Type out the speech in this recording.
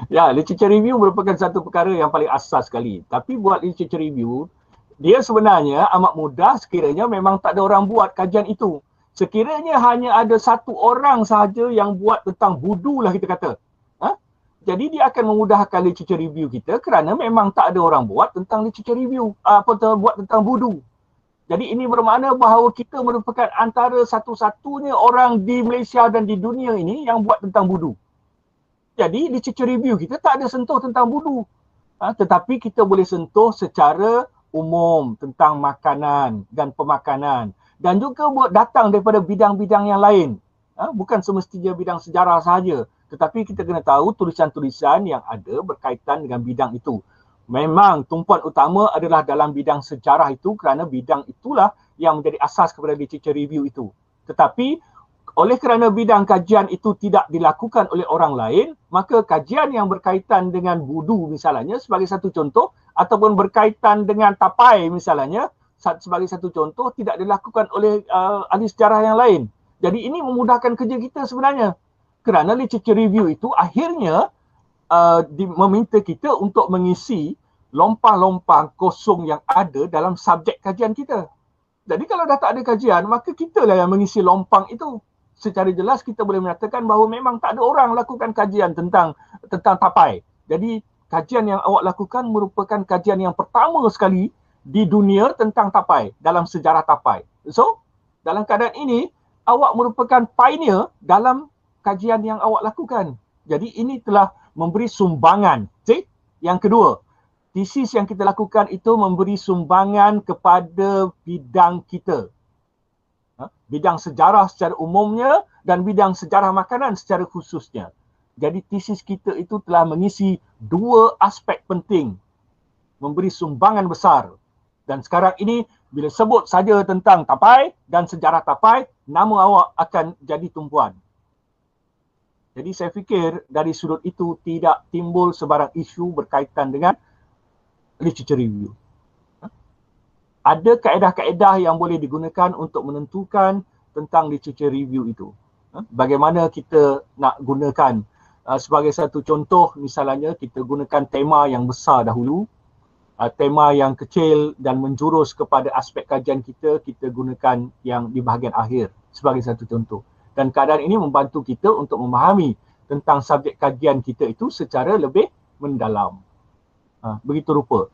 Ya, literature review merupakan satu perkara yang paling asas sekali. Tapi buat literature review, dia sebenarnya amat mudah sekiranya memang tak ada orang buat kajian itu. Sekiranya hanya ada satu orang sahaja yang buat tentang budu lah kita kata. Ha? Jadi dia akan memudahkan literature review kita kerana memang tak ada orang buat tentang literature review, buat tentang budu. Jadi ini bermakna bahawa kita merupakan antara satu-satunya orang di Malaysia dan di dunia ini yang buat tentang budu. Jadi literature review kita tak ada sentuh tentang budu. Tetapi kita boleh sentuh secara umum tentang makanan dan pemakanan. Dan juga datang daripada bidang-bidang yang lain. Bukan semestinya bidang sejarah sahaja. Tetapi kita kena tahu tulisan-tulisan yang ada berkaitan dengan bidang itu. Memang tumpuan utama adalah dalam bidang sejarah itu kerana bidang itulah yang menjadi asas kepada literature review itu. Tetapi oleh kerana bidang kajian itu tidak dilakukan oleh orang lain, maka kajian yang berkaitan dengan budu misalnya sebagai satu contoh ataupun berkaitan dengan tapai misalnya sebagai satu contoh tidak dilakukan oleh ahli sejarah yang lain. Jadi ini memudahkan kerja kita sebenarnya. Kerana literature review itu akhirnya meminta kita untuk mengisi lompang-lompang kosong yang ada dalam subjek kajian kita. Jadi kalau dah tak ada kajian, maka kita lah yang mengisi lompang itu. Secara jelas kita boleh menyatakan bahawa memang tak ada orang lakukan kajian tentang tapai. Jadi kajian yang awak lakukan merupakan kajian yang pertama sekali di dunia tentang tapai, dalam sejarah tapai. So, dalam keadaan ini, awak merupakan pioneer dalam kajian yang awak lakukan. Jadi ini telah memberi sumbangan. See? Yang kedua, tesis yang kita lakukan itu memberi sumbangan kepada bidang kita. Bidang sejarah secara umumnya dan bidang sejarah makanan secara khususnya. Jadi tesis kita itu telah mengisi dua aspek penting, memberi sumbangan besar. Dan sekarang ini bila sebut saja tentang tapai dan sejarah tapai, nama awak akan jadi tumpuan. Jadi saya fikir dari sudut itu tidak timbul sebarang isu berkaitan dengan literature review. Ada kaedah-kaedah yang boleh digunakan untuk menentukan tentang literature review itu. Bagaimana kita nak gunakan. Sebagai satu contoh, misalnya kita gunakan tema yang besar dahulu, tema yang kecil dan menjurus kepada aspek kajian kita, kita gunakan yang di bahagian akhir sebagai satu contoh. Dan keadaan ini membantu kita untuk memahami tentang subjek kajian kita itu secara lebih mendalam. Begitu rupa.